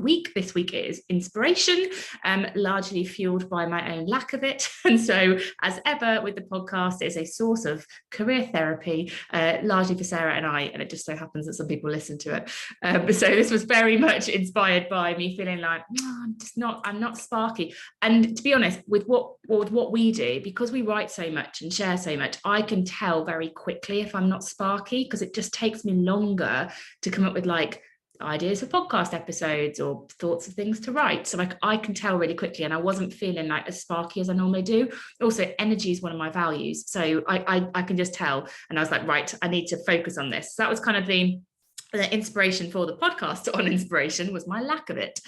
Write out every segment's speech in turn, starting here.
week. This week it is inspiration, largely fueled by my own lack of it. And so, as ever with the podcast, it's a source of career therapy, largely for Sarah and I, and it just so happens that some people listen to it. So this was very much inspired by me feeling like, I'm not sparky. And to be honest, with what we do, because we write so much and share so much, I can tell very quickly if I'm not sparky, because it just takes me longer to come up with like ideas for podcast episodes or thoughts of things to write. So I can tell really quickly, and I wasn't feeling like as sparky as I normally do. Also, energy is one of my values, so I can just tell. And I was like, right, I need to focus on this. So that was kind of the inspiration for the podcast on inspiration, was my lack of it.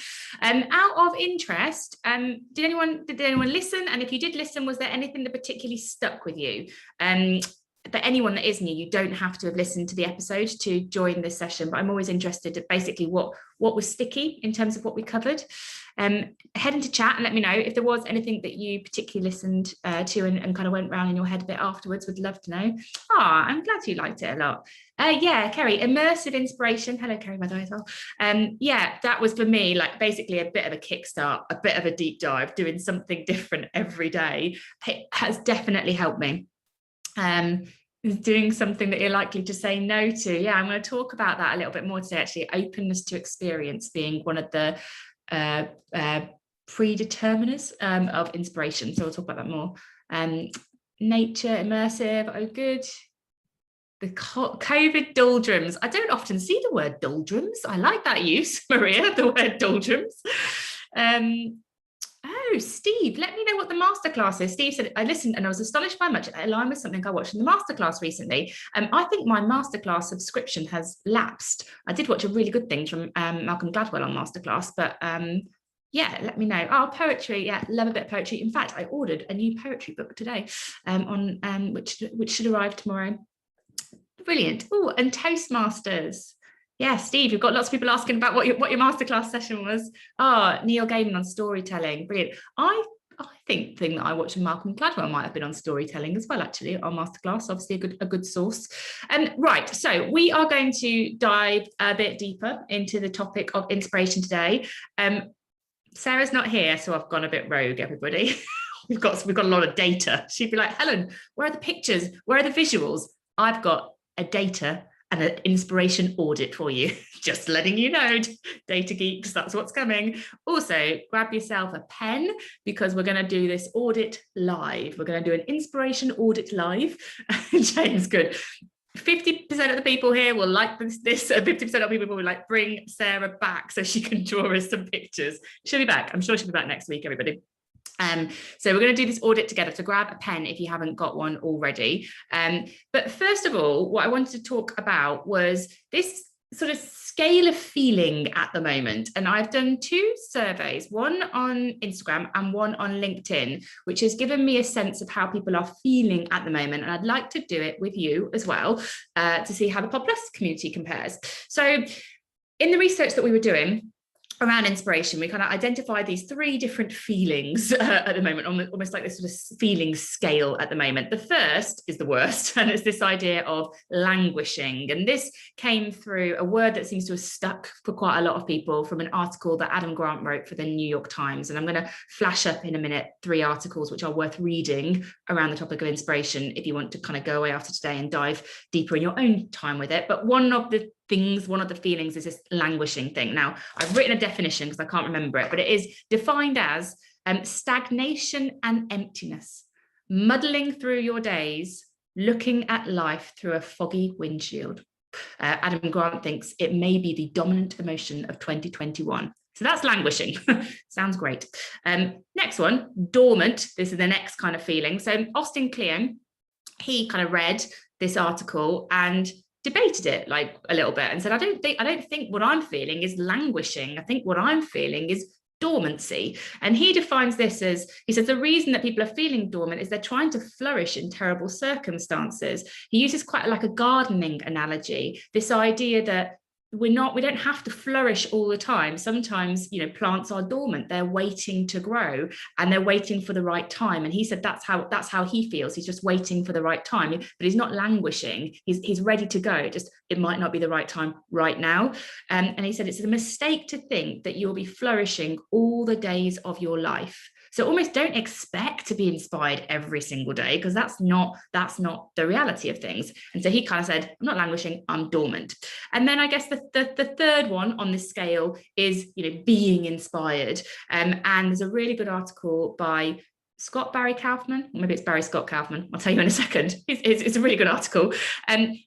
Out of interest, did anyone listen? And if you did listen, was there anything that particularly stuck with you? For anyone that is new, you don't have to have listened to the episode to join this session, but I'm always interested in basically what was sticky in terms of what we covered. Head into chat and let me know if there was anything that you particularly listened to and kind of went round in your head a bit afterwards. Would love to know. I'm glad you liked it a lot. Yeah, Kerry, immersive inspiration. Hello, Kerry, by the way, as well. Yeah, that was for me, like basically a bit of a kickstart, a bit of a deep dive, doing something different every day. It has definitely helped me. Doing something that you're likely to say no to. Yeah, I'm going to talk about that a little bit more today, actually. Openness to experience being one of the predeterminers of inspiration. So we'll talk about that more. Nature, immersive, oh good. The COVID doldrums. I don't often see the word doldrums. I like that use, Maria, the word doldrums. Oh, Steve, let me know what the masterclass is. Steve said, I listened and I was astonished by much. It aligned with something I watched in the masterclass recently. I think my masterclass subscription has lapsed. I did watch a really good thing from Malcolm Gladwell on masterclass, but yeah, let me know. Oh, poetry. Yeah, love a bit of poetry. In fact, I ordered a new poetry book today which should arrive tomorrow. Brilliant. Oh, and Toastmasters. Yeah, Steve, you've got lots of people asking about what your masterclass session was. Neil Gaiman on storytelling. Brilliant. I think the thing that I watched from Malcolm Gladwell might have been on storytelling as well, actually, on masterclass. Obviously a good source. Right, so we are going to dive a bit deeper into the topic of inspiration today. Sarah's not here, so I've gone a bit rogue, everybody. we've got a lot of data. She'd be like, Helen, where are the pictures? Where are the visuals? I've got a data and an inspiration audit for you. Just letting you know, data geeks, that's what's coming. Also, grab yourself a pen, because we're going to do this audit live. We're going to do an inspiration audit live. James, good. 50% of the people here will like this, 50% of people will like, bring Sarah back so she can draw us some pictures. She'll be back. I'm sure she'll be back next week, everybody. So we're going to do this audit together, so grab a pen if you haven't got one already. But first of all, what I wanted to talk about was this sort of scale of feeling at the moment. And I've done two surveys, one on Instagram and one on LinkedIn, which has given me a sense of how people are feeling at the moment. And I'd like to do it with you as well to see how the PodPlus community compares. So in the research that we were doing around inspiration, we kind of identified these three different feelings at the moment, almost like this sort of feeling scale at the moment. The first is the worst, and it's this idea of languishing. And this came through a word that seems to have stuck for quite a lot of people from an article that Adam Grant wrote for the New York Times. And I'm going to flash up in a minute 3 articles which are worth reading around the topic of inspiration if you want to kind of go away after today and dive deeper in your own time with it. But one of the feelings is this languishing thing. Now, I've written a definition because I can't remember it, but it is defined as stagnation and emptiness, muddling through your days, looking at life through a foggy windshield. Adam Grant thinks it may be the dominant emotion of 2021. So that's languishing. Sounds great. Next one, dormant. This is the next kind of feeling. So Austin Kleon, he kind of read this article and debated it like a little bit and said, I don't think what I'm feeling is languishing. I think what I'm feeling is dormancy. And he defines this as, he says, the reason that people are feeling dormant is they're trying to flourish in terrible circumstances. He uses quite like a gardening analogy, this idea that we don't have to flourish all the time. Sometimes, plants are dormant, they're waiting to grow, and they're waiting for the right time. And he said that's how he feels. He's just waiting for the right time, but he's not languishing. He's ready to go. Just it might not be the right time right now. And he said it's a mistake to think that you'll be flourishing all the days of your life. So almost don't expect to be inspired every single day, because that's not the reality of things. And so he kind of said, I'm not languishing, I'm dormant. And then I guess the third one on this scale is, being inspired. And there's a really good article by Scott Barry Kaufman, or maybe it's Barry Scott Kaufman, I'll tell you in a second. It's a really good article.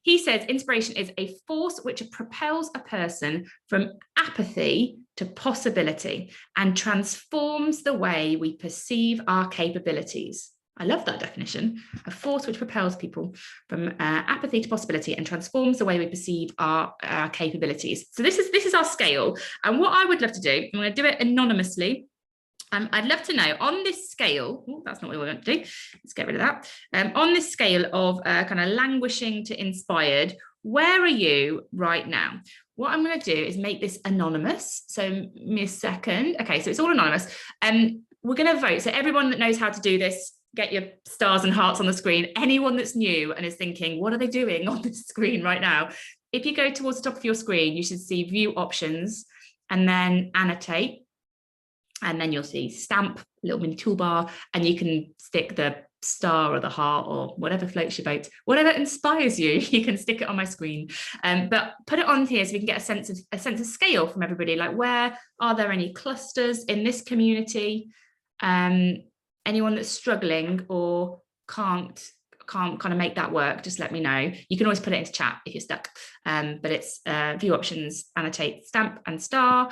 He says inspiration is a force which propels a person from apathy to possibility and transforms the way we perceive our capabilities. I love that definition. A force which propels people from apathy to possibility and transforms the way we perceive our capabilities. So this is our scale. And what I would love to do, I'm going to do it anonymously. I'd love to know on this scale, that's not what we want to do. Let's get rid of that. On this scale of kind of languishing to inspired, where are you right now? What I'm going to do is make this anonymous. So give me a second. Okay, so it's all anonymous. We're going to vote. So everyone that knows how to do this, get your stars and hearts on the screen. Anyone that's new and is thinking, what are they doing on the screen right now? If you go towards the top of your screen, you should see view options and then annotate. And then you'll see stamp, little mini toolbar, and you can stick the star or the heart or whatever floats your boat, whatever inspires you, you can stick it on my screen. But put it on here so we can get a sense of scale from everybody. Like, where are there any clusters in this community? Anyone that's struggling or can't kind of make that work, just let me know. You can always put it into chat if you're stuck. But it's view options, annotate, stamp and star.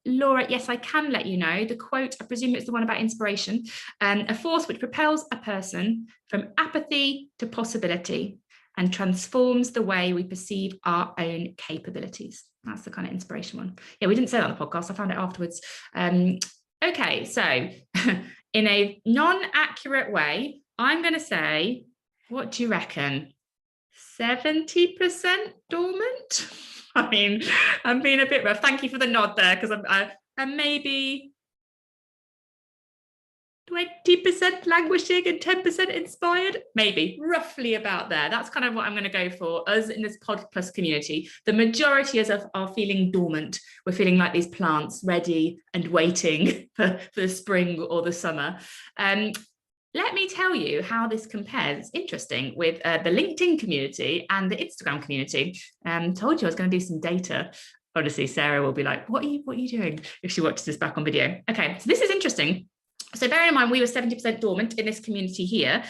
Laura, yes, I can let you know. The quote, I presume it's the one about inspiration. A force which propels a person from apathy to possibility and transforms the way we perceive our own capabilities. That's the kind of inspiration one. Yeah, we didn't say that on the podcast. I found it afterwards. Okay, so in a non-accurate way, I'm going to say, what do you reckon? 70% dormant? I mean, I'm being a bit rough. Thank you for the nod there, because I'm maybe 20% languishing and 10% inspired, maybe roughly about there. That's kind of what I'm going to go for us in this PodPlus community. The majority of us are feeling dormant. We're feeling like these plants ready and waiting for the spring or the summer. Let me tell you how this compares. It's interesting with the LinkedIn community and the Instagram community. Told you I was going to do some data. Honestly, Sarah will be like, what are you doing if she watches this back on video? Okay, so this is interesting. So bearing in mind, we were 70% dormant in this community here.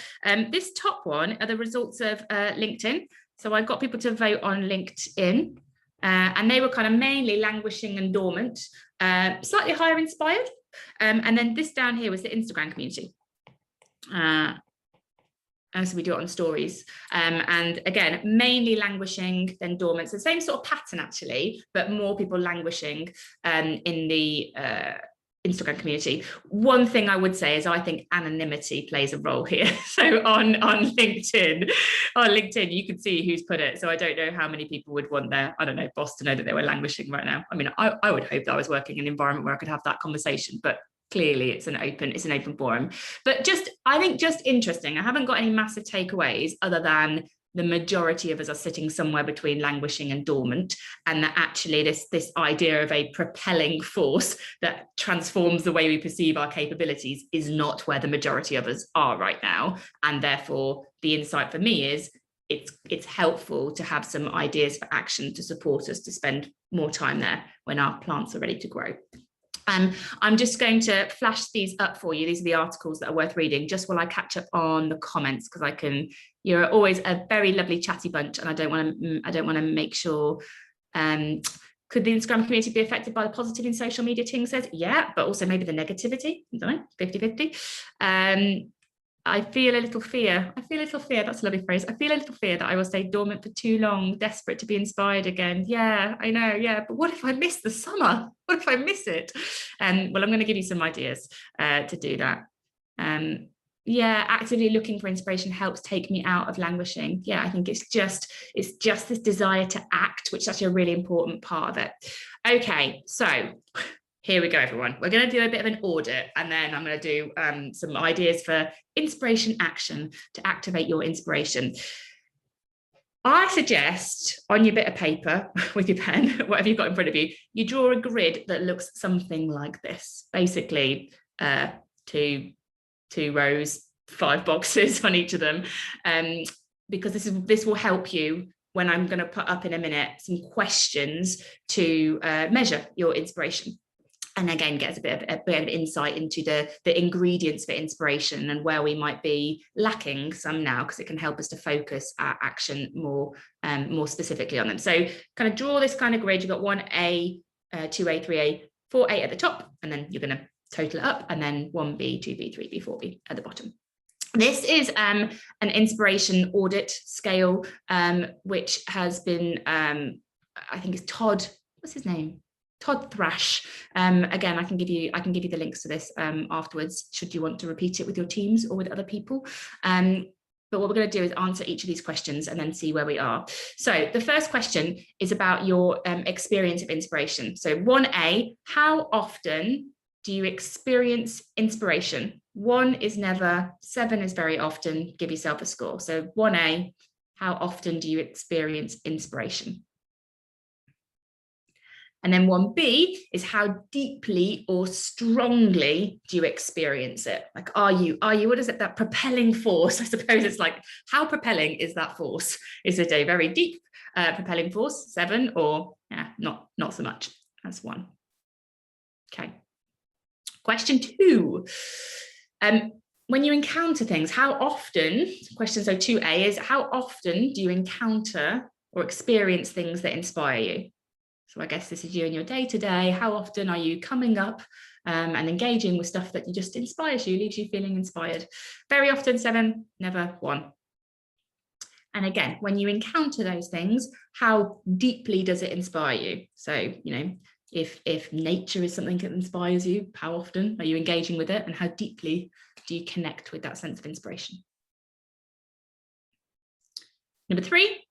This top one are the results of LinkedIn. So I got people to vote on LinkedIn, and they were kind of mainly languishing and dormant, slightly higher inspired. And then this down here was the Instagram community. So we do it on stories, and again, mainly languishing, then dormant. So the same sort of pattern actually, but more people languishing in the Instagram community. One thing I would say is I think anonymity plays a role here. So on LinkedIn, you can see who's put it. So I don't know how many people would want their, I don't know, boss to know that they were languishing right now. I mean, I would hope that I was working in an environment where I could have that conversation, but clearly it's an open forum. But I think just interesting. I haven't got any massive takeaways other than the majority of us are sitting somewhere between languishing and dormant, and that actually this idea of a propelling force that transforms the way we perceive our capabilities is not where the majority of us are right now. And therefore the insight for me is it's helpful to have some ideas for action to support us to spend more time there when our plants are ready to grow. I'm just going to flash these up for you. These are the articles that are worth reading, just while I catch up on the comments, because you're always a very lovely chatty bunch, and I don't want to make sure. Could the Instagram community be affected by the positive in social media? Ting says, yeah, but also maybe the negativity. I don't know, 50-50. I feel a little fear. That's a lovely phrase. I feel a little fear that I will stay dormant for too long, desperate to be inspired again. Yeah, I know. Yeah, but what if I miss the summer? What if I miss it? Well, I'm going to give you some ideas to do that. Yeah, actively looking for inspiration helps take me out of languishing. Yeah, I think it's just this desire to act, which is actually a really important part of it. Okay, so here we go, everyone. We're going to do a bit of an audit, and then I'm going to do some ideas for inspiration action to activate your inspiration. I suggest on your bit of paper with your pen, whatever you've got in front of you, you draw a grid that looks something like this. Basically, two rows, 5 boxes on each of them, because this will help you when I'm going to put up in a minute some questions to measure your inspiration. And again, get us a bit of insight into the ingredients for inspiration and where we might be lacking some now, because it can help us to focus our action more specifically on them. So kind of draw this kind of grid. You've got 1A, 2A, 3A, 4A at the top, and then you're going to total it up, and then 1B, 2B, 3B, 4B at the bottom. This is an inspiration audit scale, which has been, I think it's Todd, what's his name? Todd Thrash. Again, I can give you the links to this afterwards, should you want to repeat it with your teams or with other people. But what we're going to do is answer each of these questions and then see where we are. So the first question is about your experience of inspiration. So 1A, how often do you experience inspiration? 1 is never, 7 is very often. Give yourself a score. So 1A, how often do you experience inspiration? And then 1B is how deeply or strongly do you experience it? Like, are you, what is it, that propelling force? I suppose it's like, how propelling is that force? Is it a very deep propelling force, 7, or not so much? That's 1. Okay. Question 2. When you encounter things, how often, question so 2A is, how often do you encounter or experience things that inspire you? So I guess this is you in your day-to-day. How often are you coming up and engaging with stuff that just inspires you, leaves you feeling inspired? Very often, 7, never 1. And again, when you encounter those things, how deeply does it inspire you? So, if nature is something that inspires you, how often are you engaging with it, and how deeply do you connect with that sense of inspiration? Number 3,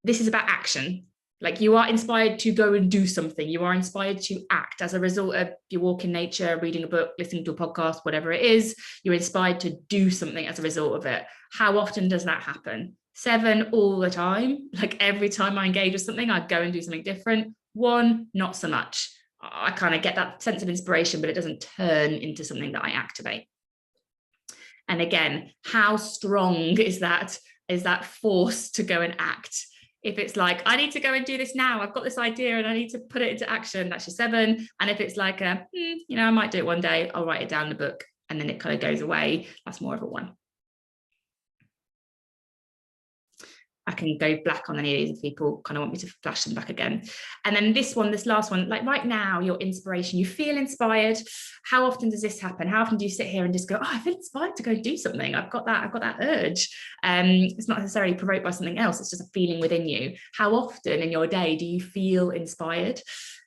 this is about action. Like, you are inspired to go and do something. You are inspired to act as a result of your walk in nature, reading a book, listening to a podcast, whatever it is. You're inspired to do something as a result of it. How often does that happen? 7, all the time. Like, every time I engage with something, I go and do something different. 1, not so much. I kind of get that sense of inspiration, but it doesn't turn into something that I activate. And again, how strong is that force to go and act? If it's like, I need to go and do this now, I've got this idea and I need to put it into action, that's your 7. And if it's like I might do it one day, I'll write it down in the book, and then it kind of goes away, that's more of a 1. I can go black on any of these if people kind of want me to flash them back again. And then this last one, like right now, your inspiration, you feel inspired. How often does this happen? How often do you sit here and just go, oh, I feel inspired to go do something. I've got that urge. It's not necessarily provoked by something else. It's just a feeling within you. How often in your day do you feel inspired?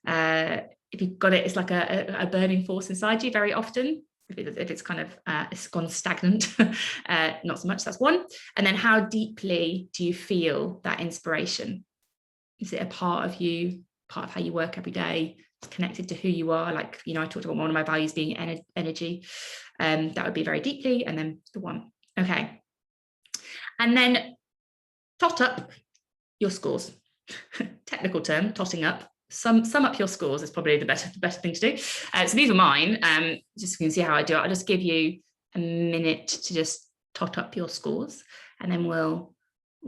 If you've got it, it's like a burning force inside you very often. If it's kind of it's gone stagnant, not so much, that's 1. And then how deeply do you feel that inspiration? Is it a part of you, part of how you work every day? It's connected to who you are. Like, I talked about one of my values being energy. That would be very deeply, and then the 1. Okay. And then tot up your scores. Technical term, totting up. Sum up your scores is probably the better thing to do. So these are mine. Just so you can see how I do it. I'll just give you a minute to just tot up your scores, and then we'll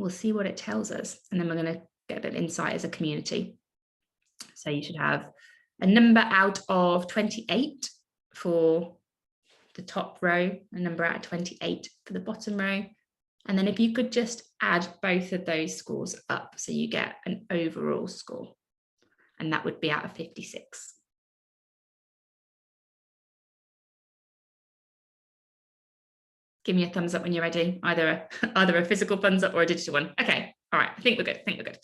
see what it tells us. And then we're going to get a bit of insight as a community. So you should have a number out of 28 for the top row, a number out of 28 for the bottom row. And then if you could just add both of those scores up, so you get an overall score. And that would be out of 56. Give me a thumbs up when you're ready, either a physical thumbs up or a digital one. Okay, all right, I think we're good.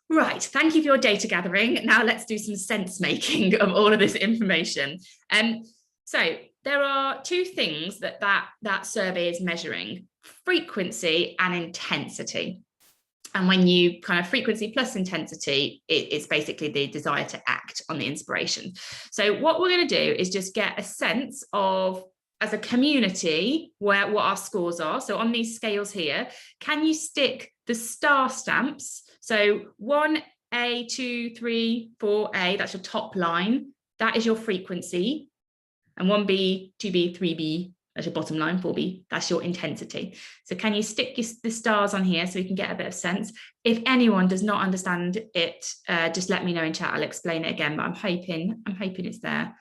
Right, thank you for your data gathering. Now let's do some sense making of all of this information. So there are two things that survey is measuring: frequency and intensity. And when you kind of frequency plus intensity, it's basically the desire to act on the inspiration. So what we're going to do is just get a sense of, as a community, what our scores are. So on these scales here, can you stick the star stamps? So 1A, 2, 3, 4A, that's your top line. That is your frequency. And 1B, 2B, 3B, that's your bottom line. 4B, that's your intensity. So can you stick the stars on here so we can get a bit of sense? If anyone does not understand it, just let me know in chat. I'll explain it again, but I'm hoping it's there.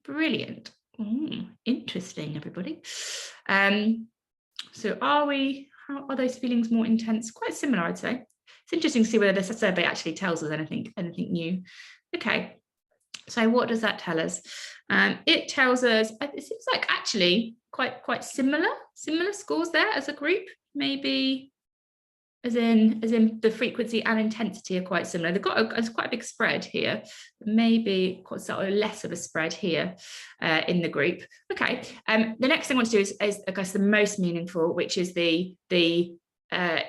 Brilliant. Interesting, everybody. So how are those feelings more intense? Quite similar, I'd say. It's interesting to see whether this survey actually tells us anything new. Okay. So what does that tell us? It tells us, it seems like actually quite similar scores there as a group, maybe as in the frequency and intensity are quite similar. They've got quite a big spread here, maybe quite sort of less of a spread here in the group. Okay, the next thing I want to do is I guess the most meaningful, which is the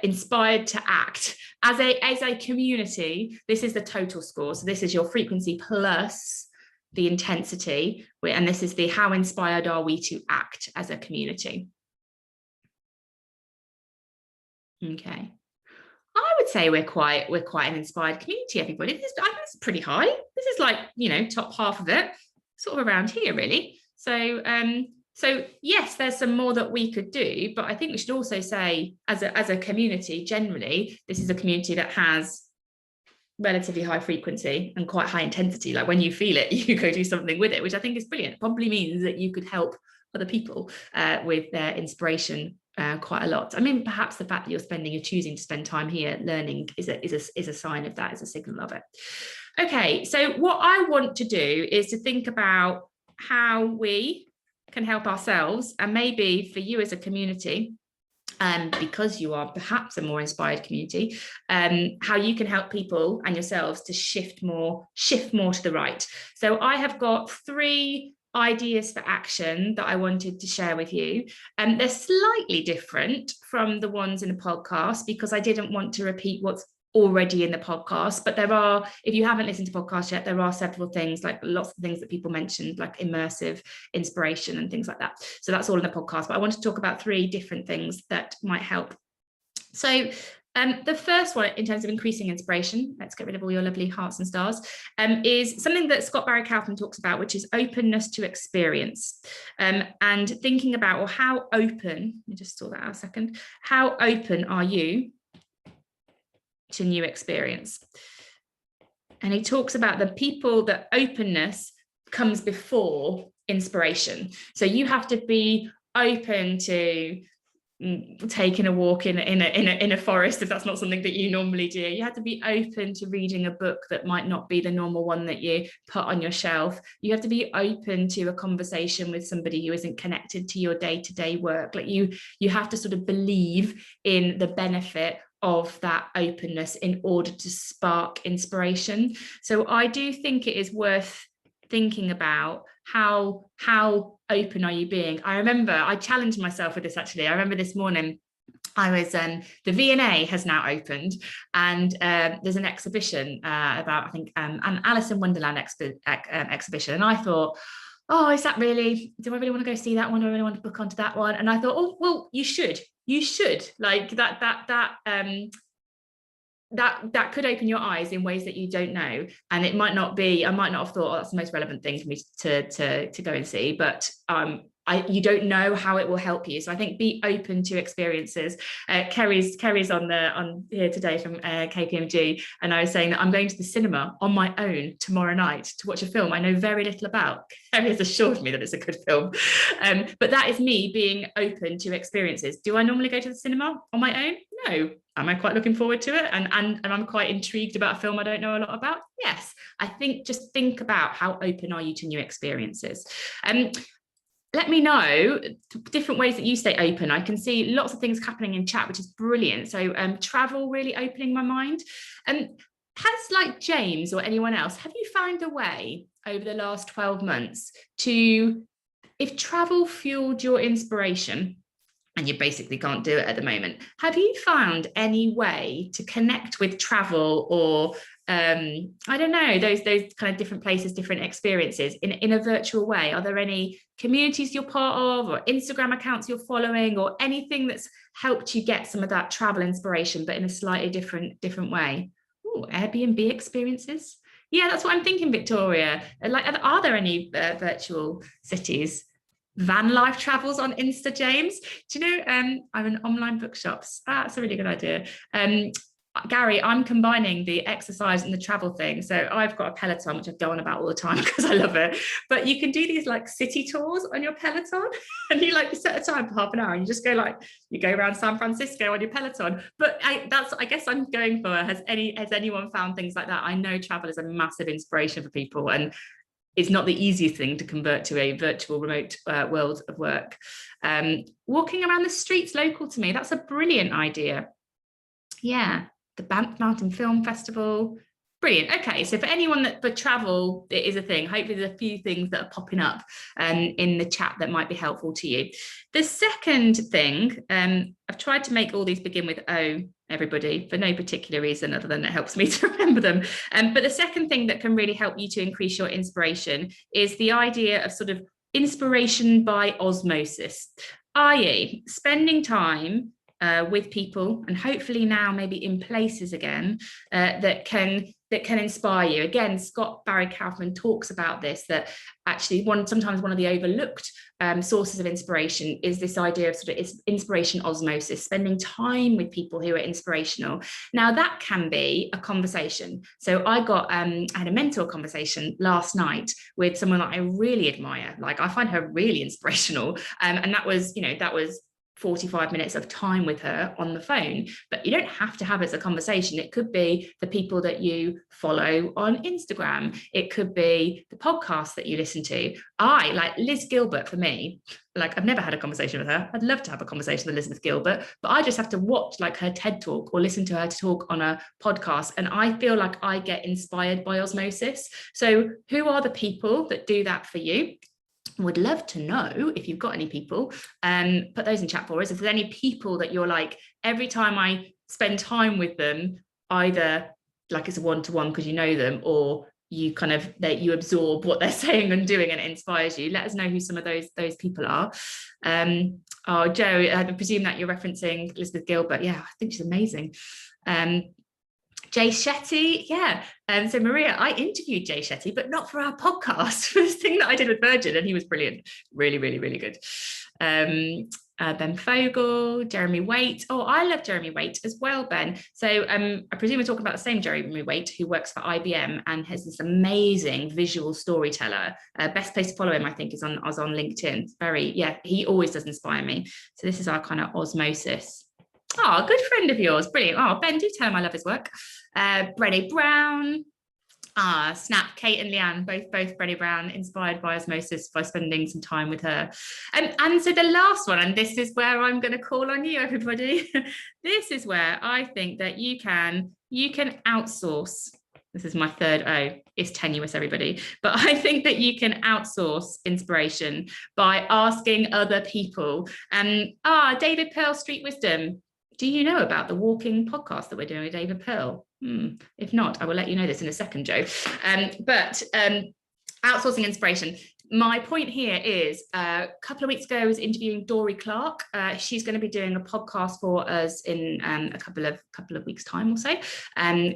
inspired to act. As a community, this is the total score. So this is your frequency plus the intensity, and this is the how inspired are we to act as a community. Okay, I would say we're quite an inspired community, everybody. I think it's pretty high. This is like, top half of it, sort of around here, really. So yes, there's some more that we could do, but I think we should also say, as a community, generally, this is a community that has relatively high frequency and quite high intensity. Like when you feel it, you go do something with it, which I think is brilliant. It probably means that you could help other people with their inspiration quite a lot. I mean, perhaps the fact that you're choosing to spend time here learning is a sign of that, is a signal of it. Okay, so what I want to do is to think about how we can help ourselves, and maybe for you as a community, because you are perhaps a more inspired community, how you can help people and yourselves to shift more to the right. So I have got 3 ideas for action that I wanted to share with you. They're slightly different from the ones in the podcast because I didn't want to repeat what's already in the podcast, but there are, if you haven't listened to podcasts yet, there are several things, like lots of things that people mentioned, like immersive inspiration and things like that. So that's all in the podcast, but I want to talk about 3 different things that might help. So the first one, in terms of increasing inspiration, let's get rid of all your lovely hearts and stars, is something that Scott Barry Kaufman talks about, which is openness to experience. And thinking about, or how open, let me just sort that out a second, how open are you to new experience? And he talks about the people that openness comes before inspiration. So you have to be open to taking a walk in a forest if that's not something that you normally do. You have to be open to reading a book that might not be the normal one that you put on your shelf. You have to be open to a conversation with somebody who isn't connected to your day-to-day work. Like you have to sort of believe in the benefit of that openness in order to spark inspiration. So I do think it is worth thinking about how open are you being. I remember I challenged myself with this, actually. I remember this morning I was the V&A has now opened, and there's an exhibition about, I think, an Alice in Wonderland exhibition, and I thought, oh, is that really, do I really want to go see that one? Do I really want to book onto that one? And I thought, oh, well, you should like that could open your eyes in ways that you don't know. And it might not be, I might not have thought, oh, that's the most relevant thing for me to go and see, but you don't know how it will help you. So I think be open to experiences. Kerry's on here today from KPMG, and I was saying that I'm going to the cinema on my own tomorrow night to watch a film I know very little about. Kerry has assured me that it's a good film, but that is me being open to experiences. Do I normally go to the cinema on my own? No. Am I quite looking forward to it? And I'm quite intrigued about a film I don't know a lot about? Yes. I think just think about how open are you to new experiences. Let me know different ways that you stay open. I can see lots of things happening in chat, which is brilliant. So travel really opening my mind. And has like James or anyone else, have you found a way over the last 12 months to, if travel fueled your inspiration, and you basically can't do it at the moment, have you found any way to connect with travel or I don't know, those kind of different places, different experiences in a virtual way? Are there any communities you're part of, or Instagram accounts you're following, or anything that's helped you get some of that travel inspiration, but in a slightly different way? Ooh, Airbnb experiences. Yeah, that's what I'm thinking, Victoria. Like, are there any virtual cities? Van life travels on Insta, James. Do you know, I'm in online bookshops. That's a really good idea. Gary, I'm combining the exercise and the travel thing. So I've got a Peloton, which I go on about all the time because I love it. But you can do these like city tours on your Peloton, and you like set a time for half an hour, and you just go like, you go around San Francisco on your Peloton. But I guess I'm going for, has anyone found things like that? I know travel is a massive inspiration for people, and it's not the easiest thing to convert to a virtual remote world of work. Walking around the streets local to me, that's a brilliant idea. Yeah, the Banff Mountain Film Festival. Brilliant. Okay, so for anyone that for travel, it is a thing. Hopefully there's a few things that are popping up in the chat that might be helpful to you. The second thing, I've tried to make all these begin with O, everybody, for no particular reason other than it helps me to remember them. But the second thing that can really help you to increase your inspiration is the idea of sort of inspiration by osmosis, i.e. spending time with people, and hopefully now maybe in places again that can inspire you. Again, Scott Barry Kaufman talks about this, that actually sometimes one of the overlooked sources of inspiration is this idea of sort of inspiration osmosis, spending time with people who are inspirational. Now that can be a conversation. So I had a mentor conversation last night with someone that I really admire. Like, I find her really inspirational, and that was 45 minutes of time with her on the phone. But you don't have to have it as a conversation. It could be the people that you follow on Instagram. It could be the podcast that you listen to. I like Liz Gilbert. For me, like, I've never had a conversation with her. I'd love to have a conversation with Elizabeth Gilbert, but I just have to watch like her TED talk or listen to her talk on a podcast, and I feel like I get inspired by osmosis. So who are the people that do that for you? Would love to know if you've got any people, put those in chat for us. If there's any people that you're like, every time I spend time with them, either like it's a one-to-one because you know them, or you kind of you absorb what they're saying and doing and it inspires you. Let us know who some of those people are. Oh, Joe, I presume that you're referencing Elizabeth Gilbert. Yeah, I think she's amazing. Jay Shetty, yeah. So Maria, I interviewed Jay Shetty, but not for our podcast, for this thing that I did with Virgin, and he was brilliant. Really, really, really good. Ben Fogle, Jeremy Waite. Oh, I love Jeremy Waite as well, Ben. So I presume we're talking about the same Jeremy Waite, who works for IBM and has this amazing visual storyteller. Best place to follow him, I think, is on LinkedIn. He always does inspire me. So this is our kind of osmosis. Oh, good friend of yours. Brilliant. Oh, Ben, do tell him I love his work. Brené Brown. Snap, Kate and Leanne, both Brené Brown, inspired by osmosis by spending some time with her. And so the last one, and this is where I'm going to call on you, everybody. This is where I think that you can outsource. This is my third O. It's tenuous, everybody. But I think that you can outsource inspiration by asking other people. David Pearl, Street Wisdom. Do you know about the walking podcast that we're doing with David Pearl? If not, I will let you know this in a second, Joe. But outsourcing inspiration. My point here is a couple of weeks ago, I was interviewing Dory Clark. She's going to be doing a podcast for us in a couple of weeks' time or so.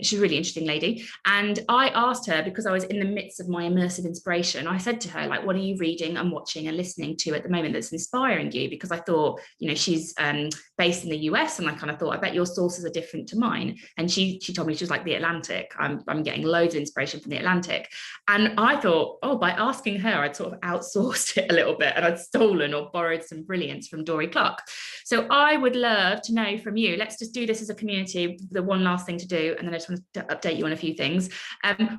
She's a really interesting lady. And I asked her, because I was in the midst of my immersive inspiration, I said to her, like, what are you reading and watching and listening to at the moment that's inspiring you? Because I thought, she's based in the US, and I kind of thought, I bet your sources are different to mine. And she told me, she was like, the Atlantic. I'm getting loads of inspiration from the Atlantic. And I thought, by asking her, I'd sort of outsourced it a little bit, and I'd stolen or borrowed some brilliance from Dory Clark. So I would love to know from you. Let's just do this as a community. The one last thing to do, and then I just want to update you on a few things.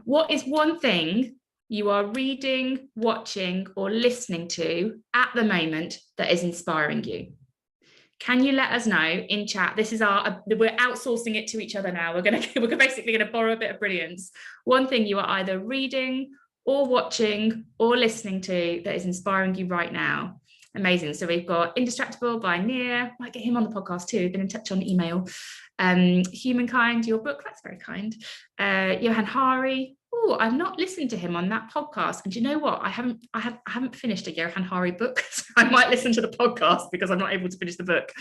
What is one thing you are reading, watching, or listening to at the moment that is inspiring you? Can you let us know in chat? This is we're outsourcing it to each other now. We're basically going to borrow a bit of brilliance. One thing you are either reading or watching or listening to that is inspiring you right now. Amazing. So we've got Indistractable by Nia. Might get him on the podcast too. Been in touch on email. Humankind, your book. That's very kind. Johan Hari. Oh, I've not listened to him on that podcast. And do you know what? I haven't finished a Johan Hari book. So I might listen to the podcast because I'm not able to finish the book.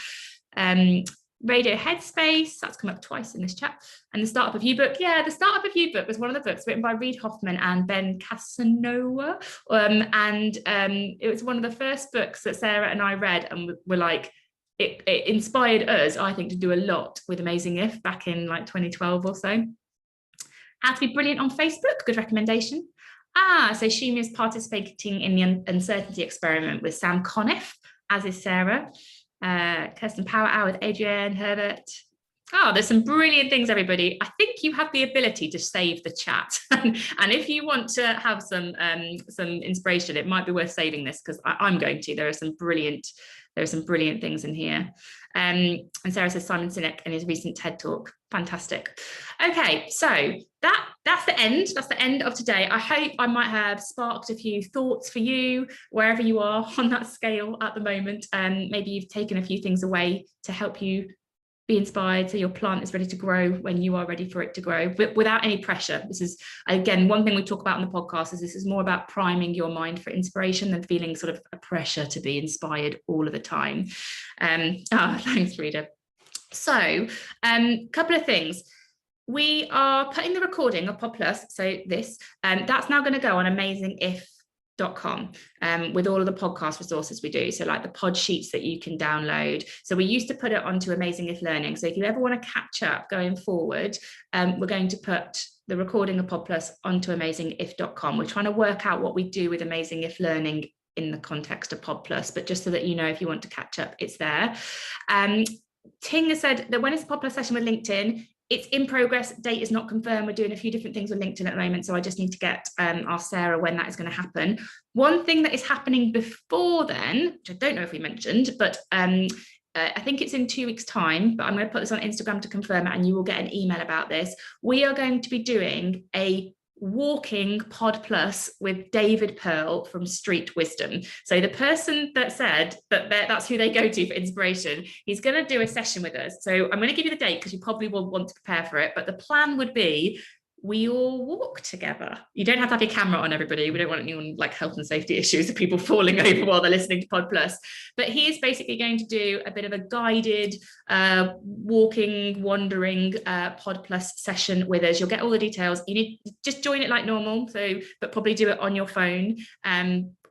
Radio Headspace, that's come up twice in this chat. And the Startup of You book. Yeah, the Startup of You book was one of the books written by Reid Hoffman and Ben Casanova. It was one of the first books that Sarah and I read, and were like, it inspired us, I think, to do a lot with Amazing If back in like 2012 or so. How to Be Brilliant on Facebook, good recommendation. So Shumi is participating in the uncertainty experiment with Sam Conniff, as is Sarah. Kirsten Power Hour with Adrienne Herbert. There's some brilliant things, everybody. I think you have the ability to save the chat. And if you want to have some inspiration, it might be worth saving this, because I'm going to. There are some brilliant things in here. And Sarah says Simon Sinek and his recent TED Talk. Fantastic. Okay, so that's the end. That's the end of today. I hope I might have sparked a few thoughts for you, wherever you are on that scale at the moment. Maybe you've taken a few things away to help you be inspired so your plant is ready to grow when you are ready for it to grow, but without any pressure. This is, again, one thing we talk about on the podcast is this is more about priming your mind for inspiration than feeling sort of a pressure to be inspired all of the time. Thanks, Rita. So couple of things. We are putting the recording of PodPlus, so this, that's now going to go on amazingif.com with all of the podcast resources we do, so like the pod sheets that you can download. So we used to put it onto Amazing If Learning, so if you ever want to catch up going forward, we're going to put the recording of PodPlus onto amazingif.com. We're trying to work out what we do with Amazing If Learning in the context of PodPlus, but just so that you know, if you want to catch up, it's there. Ting has said that when it's a PodPlus session with LinkedIn, it's in progress, date is not confirmed. We're doing a few different things with LinkedIn at the moment, so I just need to ask Sarah when that is going to happen. One thing that is happening before then, which I don't know if we mentioned, but I think it's in 2 weeks' time, but I'm going to put this on Instagram to confirm it, and you will get an email about this. We are going to be doing a walking PodPlus with David Pearl from Street Wisdom. So the person that said that that's who they go to for inspiration, he's going to do a session with us. So I'm going to give you the date because you probably will want to prepare for it, but the plan would be we all walk together. You don't have to have your camera on, everybody. We don't want anyone like health and safety issues of people falling over while they're listening to PodPlus. But he is basically going to do a bit of a guided walking, wandering PodPlus session with us. You'll get all the details. You need to just join it like normal, but probably do it on your phone.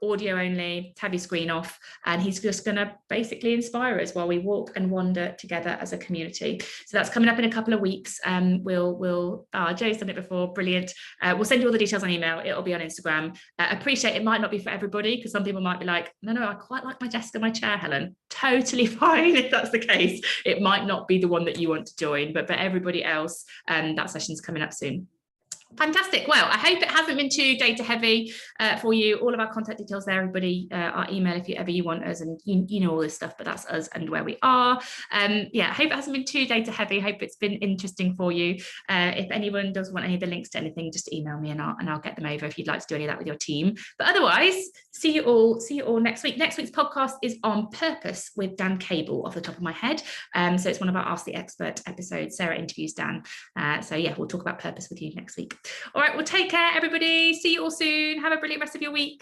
Audio only, have your screen off, and he's just going to basically inspire us while we walk and wander together as a community. So that's coming up in a couple of weeks. Joe's done it before, brilliant. We'll send you all the details on email. It'll be on Instagram. Appreciate it might not be for everybody, because some people might be like, no, I quite like my desk and my chair, Helen. Totally fine if that's the case. It might not be the one that you want to join, but for everybody else, that session's coming up soon. Fantastic. Well, I hope it hasn't been too data heavy for you. All of our contact details there, everybody, our email if ever you want us, and you know all this stuff, but that's us and where we are. I hope it hasn't been too data heavy. Hope it's been interesting for you. If anyone does want any of the links to anything, just email me and I'll get them over if you'd like to do any of that with your team. But otherwise, see you all next week. Next week's podcast is on purpose with Dan Cable, off the top of my head. So it's one of our Ask the Expert episodes. Sarah interviews Dan. We'll talk about purpose with you next week. All right, well, take care, everybody. See you all soon. Have a brilliant rest of your week.